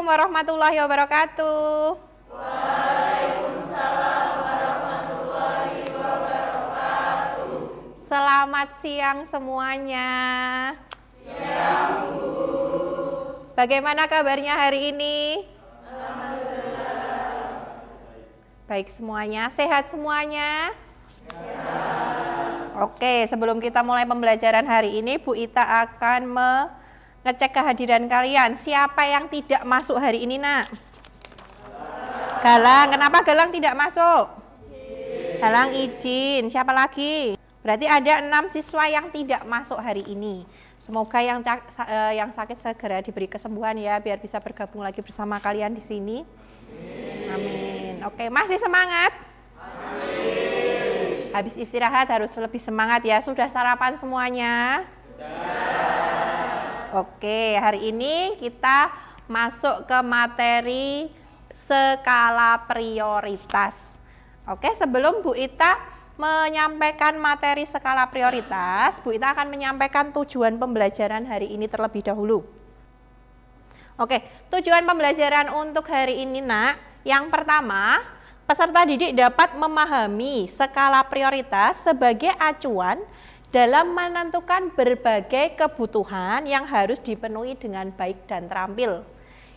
warahmatullahi wabarakatuh. Waalaikumsalam warahmatullahi wabarakatuh. Selamat siang semuanya. Siang, Bu. Bagaimana kabarnya hari ini? Alhamdulillah. Baik semuanya, sehat semuanya? Sehat. Oke, sebelum kita mulai pembelajaran hari ini, Bu Ita akan ngecek kehadiran kalian. Siapa yang tidak masuk hari ini, Nak? Galang. Kenapa Galang tidak masuk? Galang izin. Siapa lagi? Berarti ada 6 siswa yang tidak masuk hari ini. Semoga yang sakit segera diberi kesembuhan ya, biar bisa bergabung lagi bersama kalian di sini. Amin. Oke, masih semangat? Masih. Habis istirahat harus lebih semangat ya. Sudah sarapan semuanya? Oke, hari ini kita masuk ke materi skala prioritas. Oke, sebelum Bu Ita menyampaikan materi skala prioritas, Bu Ita akan menyampaikan tujuan pembelajaran hari ini terlebih dahulu. Oke, tujuan pembelajaran untuk hari ini, Nak, yang pertama, peserta didik dapat memahami skala prioritas sebagai acuan dalam menentukan berbagai kebutuhan yang harus dipenuhi dengan baik dan terampil.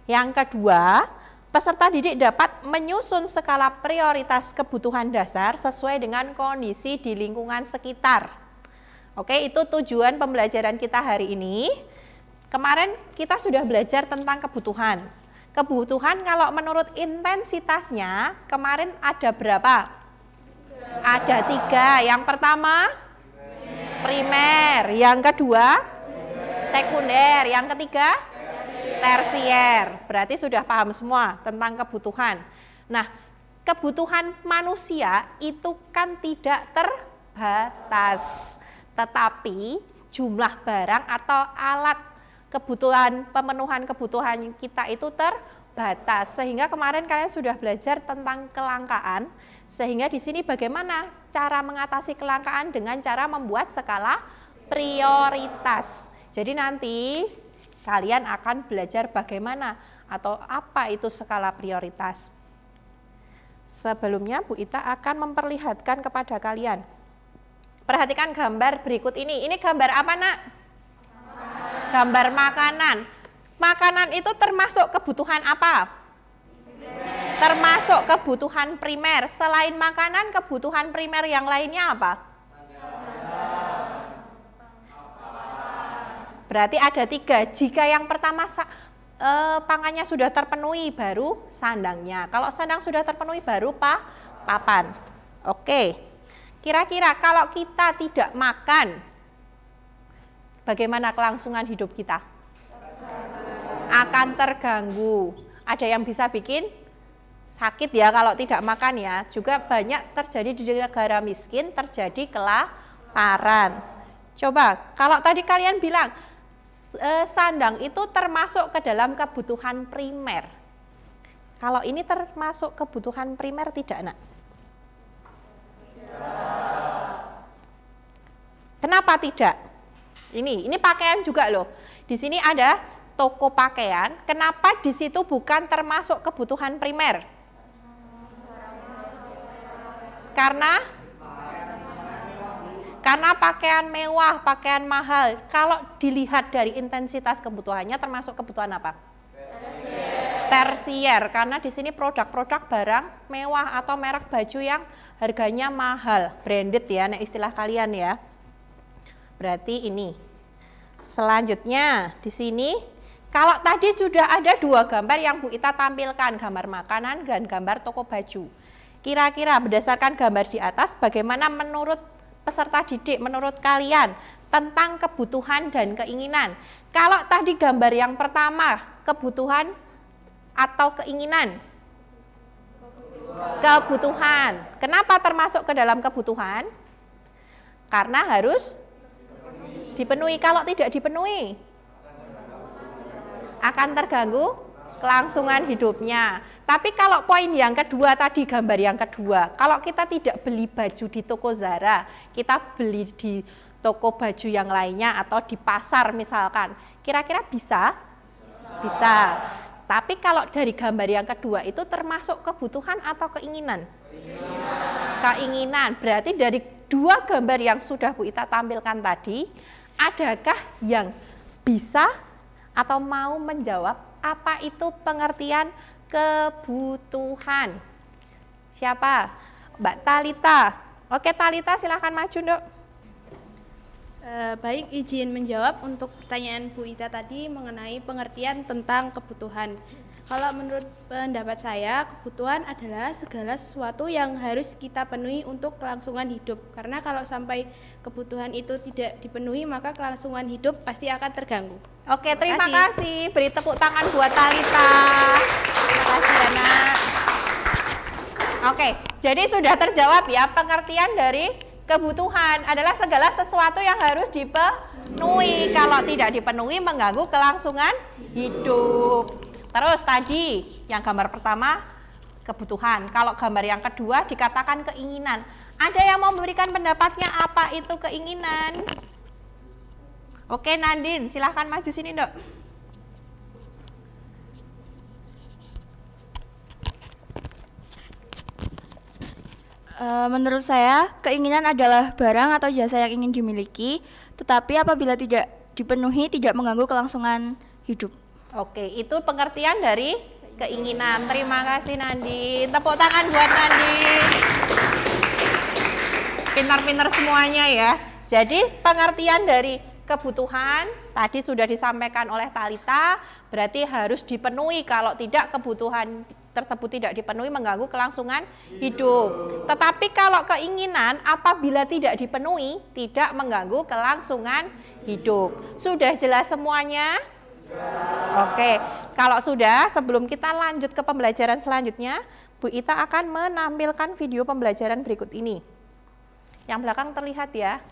Yang kedua, peserta didik dapat menyusun skala prioritas kebutuhan dasar sesuai dengan kondisi di lingkungan sekitar. Oke, itu tujuan pembelajaran kita hari ini. Kemarin kita sudah belajar tentang kebutuhan. Kebutuhan kalau menurut intensitasnya, kemarin ada berapa? Ada 3. Yang pertama, primer, yang kedua sekunder, yang ketiga tersier. Berarti sudah paham semua tentang kebutuhan. Nah, kebutuhan manusia itu kan tidak terbatas, tetapi jumlah barang atau alat kebutuhan, pemenuhan kebutuhan kita itu terbatas. Sehingga kemarin kalian sudah belajar tentang kelangkaan. Sehingga di sini bagaimana cara mengatasi kelangkaan dengan cara membuat skala prioritas. Jadi nanti kalian akan belajar bagaimana atau apa itu skala prioritas. Sebelumnya Bu Ita akan memperlihatkan kepada kalian. Perhatikan gambar berikut ini. Ini gambar apa, Nak? Gambar makanan. Makanan itu termasuk kebutuhan apa? Termasuk kebutuhan primer. Selain makanan, kebutuhan primer yang lainnya apa? Berarti ada 3. Jika yang pertama pangannya sudah terpenuhi, baru sandangnya. Kalau sandang sudah terpenuhi, baru papan. Oke. Kira-kira kalau kita tidak makan, bagaimana kelangsungan hidup kita? Akan terganggu. Ada yang bisa bikin sakit ya kalau tidak makan ya. Juga banyak terjadi di negara miskin, terjadi kelaparan. Coba, kalau tadi kalian bilang sandang itu termasuk ke dalam kebutuhan primer. Kalau ini termasuk kebutuhan primer tidak, Nak? Kenapa tidak? Ini pakaian juga loh. Di sini ada toko pakaian. Kenapa di situ bukan termasuk kebutuhan primer? Karena pakaian mewah, pakaian mahal. Kalau dilihat dari intensitas kebutuhannya termasuk kebutuhan apa? Tersier. Karena di sini produk-produk barang mewah atau merek baju yang harganya mahal, branded ya, nah istilah kalian ya. Berarti ini. Selanjutnya di sini kalau tadi sudah ada 2 gambar yang Bu Ita tampilkan, gambar makanan dan gambar toko baju. Kira-kira berdasarkan gambar di atas, bagaimana menurut peserta didik, menurut kalian tentang kebutuhan dan keinginan? Kalau tadi gambar yang pertama, kebutuhan atau keinginan? Kebutuhan. Kenapa termasuk ke dalam kebutuhan? Karena harus dipenuhi. Kalau tidak dipenuhi, akan terganggu kelangsungan hidupnya. Tapi kalau poin yang kedua tadi, gambar yang kedua, kalau kita tidak beli baju di toko Zara, kita beli di toko baju yang lainnya atau di pasar misalkan, kira-kira bisa? Bisa. Tapi kalau dari gambar yang kedua itu termasuk kebutuhan atau keinginan? Keinginan. Berarti dari dua gambar yang sudah Bu Ita tampilkan tadi, adakah yang bisa atau mau menjawab apa itu pengertian kebutuhan? Siapa? Mbak Talita. Oke Talita, silahkan maju Dok. Baik, izin menjawab untuk pertanyaan Bu Ita tadi mengenai pengertian tentang kebutuhan. Kalau menurut pendapat saya, kebutuhan adalah segala sesuatu yang harus kita penuhi untuk kelangsungan hidup. Karena kalau sampai kebutuhan itu tidak dipenuhi, maka kelangsungan hidup pasti akan terganggu. Oke, terima kasih. Beri tepuk tangan buat Talita. Terima kasih anak. Oke, jadi sudah terjawab ya, pengertian dari kebutuhan adalah segala sesuatu yang harus dipenuhi. Kalau tidak dipenuhi mengganggu kelangsungan hidup. Terus tadi yang gambar pertama kebutuhan. Kalau gambar yang kedua dikatakan keinginan. Ada yang mau memberikan pendapatnya apa itu keinginan? Oke Nandin, silahkan maju sini Dok. Menurut saya, keinginan adalah barang atau jasa yang ingin dimiliki, tetapi apabila tidak dipenuhi tidak mengganggu kelangsungan hidup. Oke, itu pengertian dari keinginan. Terima kasih Nandin. Tepuk tangan buat Nandin. Pintar-pintar semuanya ya. Jadi pengertian dari kebutuhan tadi sudah disampaikan oleh Talita, berarti harus dipenuhi. Kalau tidak kebutuhan tersebut tidak dipenuhi mengganggu kelangsungan hidup. Tetapi kalau keinginan apabila tidak dipenuhi tidak mengganggu kelangsungan hidup. Sudah jelas semuanya? Oke, kalau sudah sebelum kita lanjut ke pembelajaran selanjutnya, Bu Ita akan menampilkan video pembelajaran berikut ini. Yang belakang terlihat ya.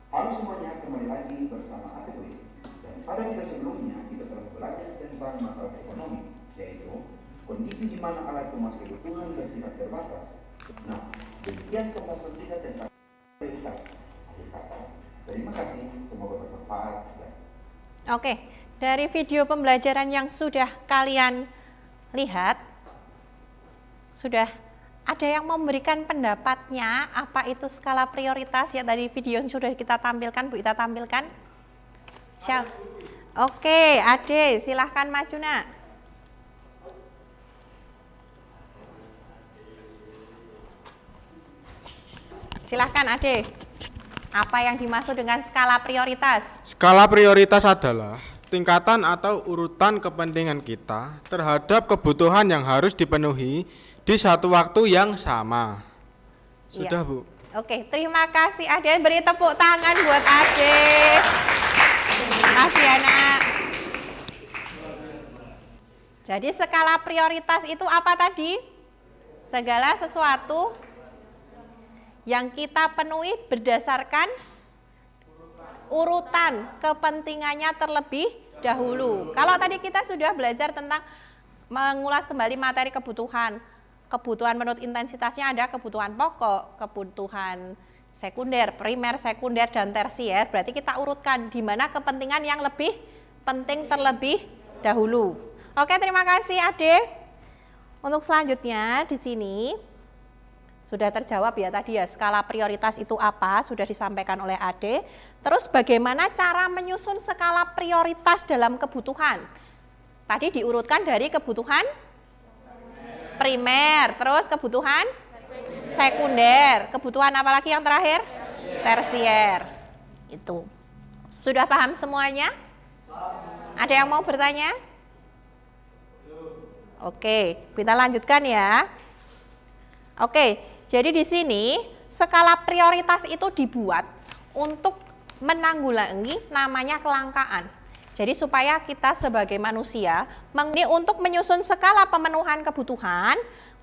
Halo semuanya, kembali lagi bersama ATW. Dan pada video sebelumnya kita telah belajar tentang masalah ekonomi, yaitu kondisi di mana alat kemas kebutuhan bersifat terbatas. Nah, demikian pembahasan kita tentang prioritas. Akhir kata, terima kasih, semoga bermanfaat. Oke, dari video pembelajaran yang sudah kalian lihat, sudah ada yang memberikan pendapatnya apa itu skala prioritas ya, dari video yang sudah kita tampilkan, Bu Ita tampilkan. Siap. Oke, Ade, silahkan maju nak. Silahkan Ade. Apa yang dimaksud dengan skala prioritas? Skala prioritas adalah tingkatan atau urutan kepentingan kita terhadap kebutuhan yang harus dipenuhi di satu waktu yang sama. Sudah, Iya. Bu. Oke, terima kasih Ade. Beri tepuk tangan buat Ade. Terima kasih anak. Jadi skala prioritas itu apa tadi? Segala sesuatu yang kita penuhi berdasarkan urutan kepentingannya terlebih dahulu. Kalau tadi kita sudah belajar tentang mengulas kembali materi kebutuhan. Kebutuhan menurut intensitasnya ada kebutuhan pokok, kebutuhan sekunder, primer, sekunder, dan tersier. Berarti kita urutkan di mana kepentingan yang lebih penting terlebih dahulu. Oke, terima kasih Ade. Untuk selanjutnya di sini sudah terjawab ya tadi ya, skala prioritas itu apa, sudah disampaikan oleh Ade. Terus bagaimana cara menyusun skala prioritas dalam kebutuhan? Tadi diurutkan dari kebutuhan primer, terus kebutuhan sekunder, kebutuhan apa lagi yang terakhir? Tersier. Itu. Sudah paham semuanya? Ada yang mau bertanya? Oke, kita lanjutkan ya. Oke, jadi di sini skala prioritas itu dibuat untuk menanggulangi namanya kelangkaan. Jadi supaya kita sebagai manusia, untuk menyusun skala pemenuhan kebutuhan,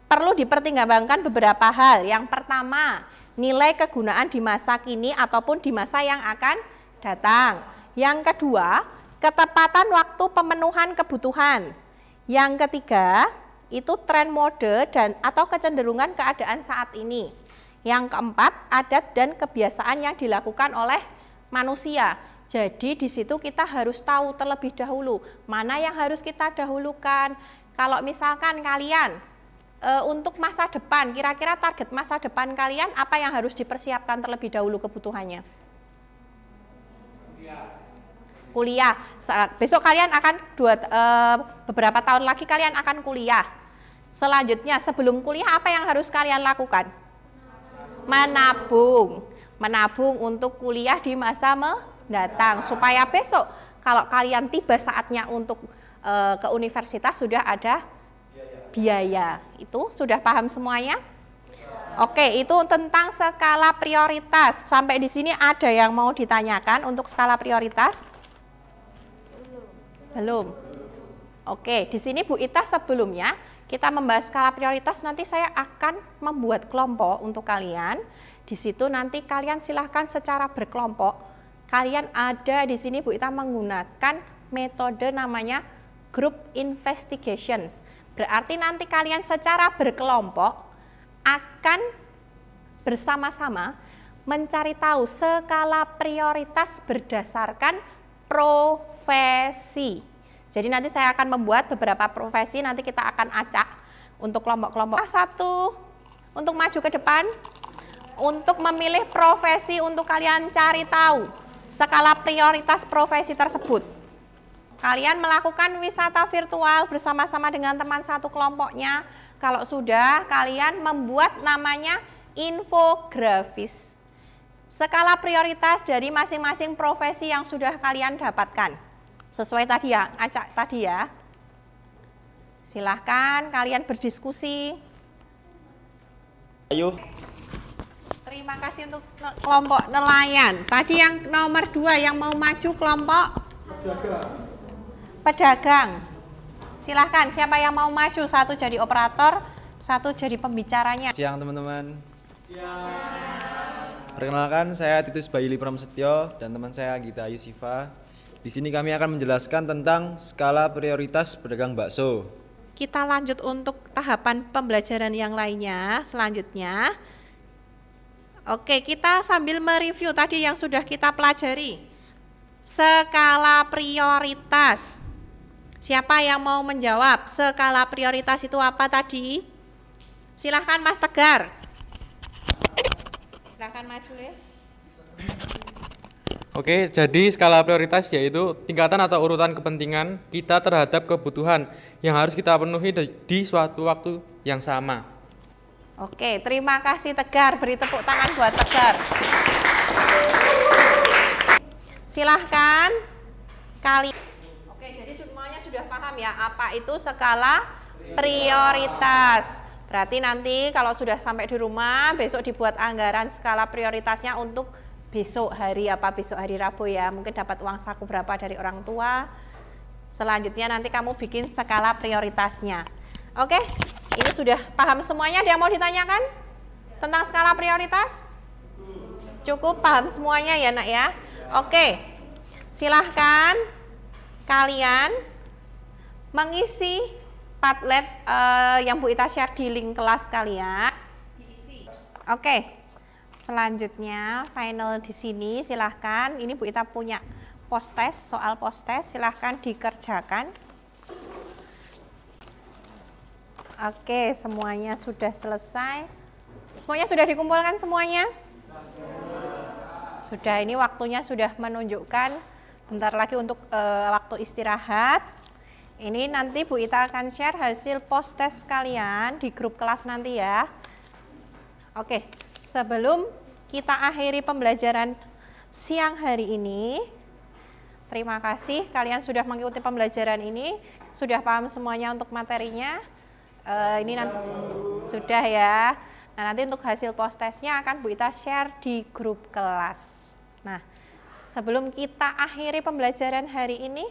perlu dipertimbangkan beberapa hal. Yang pertama, nilai kegunaan di masa kini ataupun di masa yang akan datang. Yang kedua, ketepatan waktu pemenuhan kebutuhan. Yang ketiga, itu tren mode dan atau kecenderungan keadaan saat ini. Yang keempat, adat dan kebiasaan yang dilakukan oleh manusia. Jadi di situ kita harus tahu terlebih dahulu mana yang harus kita dahulukan. Kalau misalkan kalian untuk masa depan, kira-kira target masa depan kalian apa yang harus dipersiapkan terlebih dahulu kebutuhannya? Kuliah. Besok kalian akan beberapa tahun lagi kalian akan kuliah. Selanjutnya sebelum kuliah apa yang harus kalian lakukan? Menabung. Menabung untuk kuliah di masa mendatang supaya besok kalau kalian tiba saatnya untuk ke universitas sudah ada biaya. Itu sudah paham semuanya? Oke, itu tentang skala prioritas. Sampai di sini ada yang mau ditanyakan untuk skala prioritas? Belum. Oke, di sini Bu Ita sebelumnya kita membahas skala prioritas, nanti saya akan membuat kelompok untuk kalian. Di situ nanti kalian silahkan secara berkelompok. Kalian ada di sini Bu Ita menggunakan metode namanya group investigation. Berarti nanti kalian secara berkelompok akan bersama-sama mencari tahu skala prioritas berdasarkan profesi. Jadi nanti saya akan membuat beberapa profesi, nanti kita akan acak untuk kelompok-kelompok. Satu, untuk maju ke depan, untuk memilih profesi untuk kalian cari tahu skala prioritas profesi tersebut. Kalian melakukan wisata virtual bersama-sama dengan teman satu kelompoknya. Kalau sudah, kalian membuat namanya infografis. Skala prioritas dari masing-masing profesi yang sudah kalian dapatkan. Sesuai tadi ya, acak tadi ya. Silahkan kalian berdiskusi. Ayo. Terima kasih untuk kelompok nelayan. Tadi yang nomor 2 yang mau maju kelompok pedagang. Silahkan siapa yang mau maju, satu jadi operator, satu jadi pembicaranya. Siang teman-teman. Perkenalkan, saya Titus Bayuli Prasetyo dan teman saya Gita Yusifa. Di sini kami akan menjelaskan tentang skala prioritas pedagang bakso. Kita lanjut untuk tahapan pembelajaran yang lainnya selanjutnya. Oke, kita sambil mereview tadi yang sudah kita pelajari. Skala prioritas. Siapa yang mau menjawab? Skala prioritas itu apa tadi? Silahkan Mas Tegar. Silahkan maju ya. Oke, jadi skala prioritas yaitu tingkatan atau urutan kepentingan kita terhadap kebutuhan yang harus kita penuhi di suatu waktu yang sama. Oke, terima kasih Tegar. Beri tepuk tangan buat Tegar. Silahkan Oke, jadi semuanya sudah paham ya apa itu skala prioritas. Berarti nanti kalau sudah sampai di rumah, besok dibuat anggaran skala prioritasnya untuk besok hari Rabu ya. Mungkin dapat uang saku berapa dari orang tua. Selanjutnya nanti kamu bikin skala prioritasnya. Oke, ini sudah paham semuanya. Ada yang mau ditanyakan tentang skala prioritas? Cukup paham semuanya ya nak ya. Oke, silahkan kalian mengisi Padlet yang Bu Ita share di link kelas kalian. Oke, selanjutnya final di sini silahkan. Ini Bu Ita punya post test, soal post test, silahkan dikerjakan. Oke, semuanya sudah selesai. Semuanya sudah dikumpulkan semuanya? Sudah, ini waktunya sudah menunjukkan bentar lagi untuk waktu istirahat. Ini nanti Bu Ita akan share hasil post test kalian di grup kelas nanti ya. Oke, sebelum kita akhiri pembelajaran siang hari ini, terima kasih kalian sudah mengikuti pembelajaran ini, sudah paham semuanya untuk materinya. Ini nanti sudah ya. Nah, nanti untuk hasil post testnya akan Bu Ita share di grup kelas. Nah, sebelum kita akhiri pembelajaran hari ini,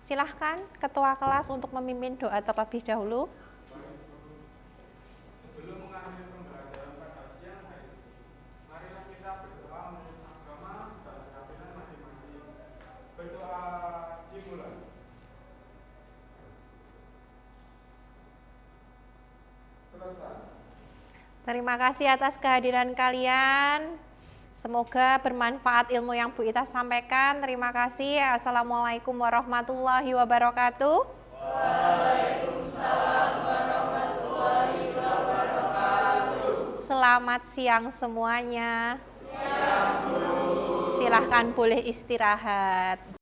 silahkan ketua kelas untuk memimpin doa terlebih dahulu. Sebelum mengakhiri pembelajaran pada siang hari ini, marilah kita berdoa menurut agama dan keyakinan masing-masing. Berdoa dimulai. Selesai. Terima kasih atas kehadiran kalian. Semoga bermanfaat ilmu yang Bu Ita sampaikan. Terima kasih. Assalamualaikum warahmatullahi wabarakatuh. Waalaikumsalam warahmatullahi wabarakatuh. Selamat siang semuanya. Silahkan boleh istirahat.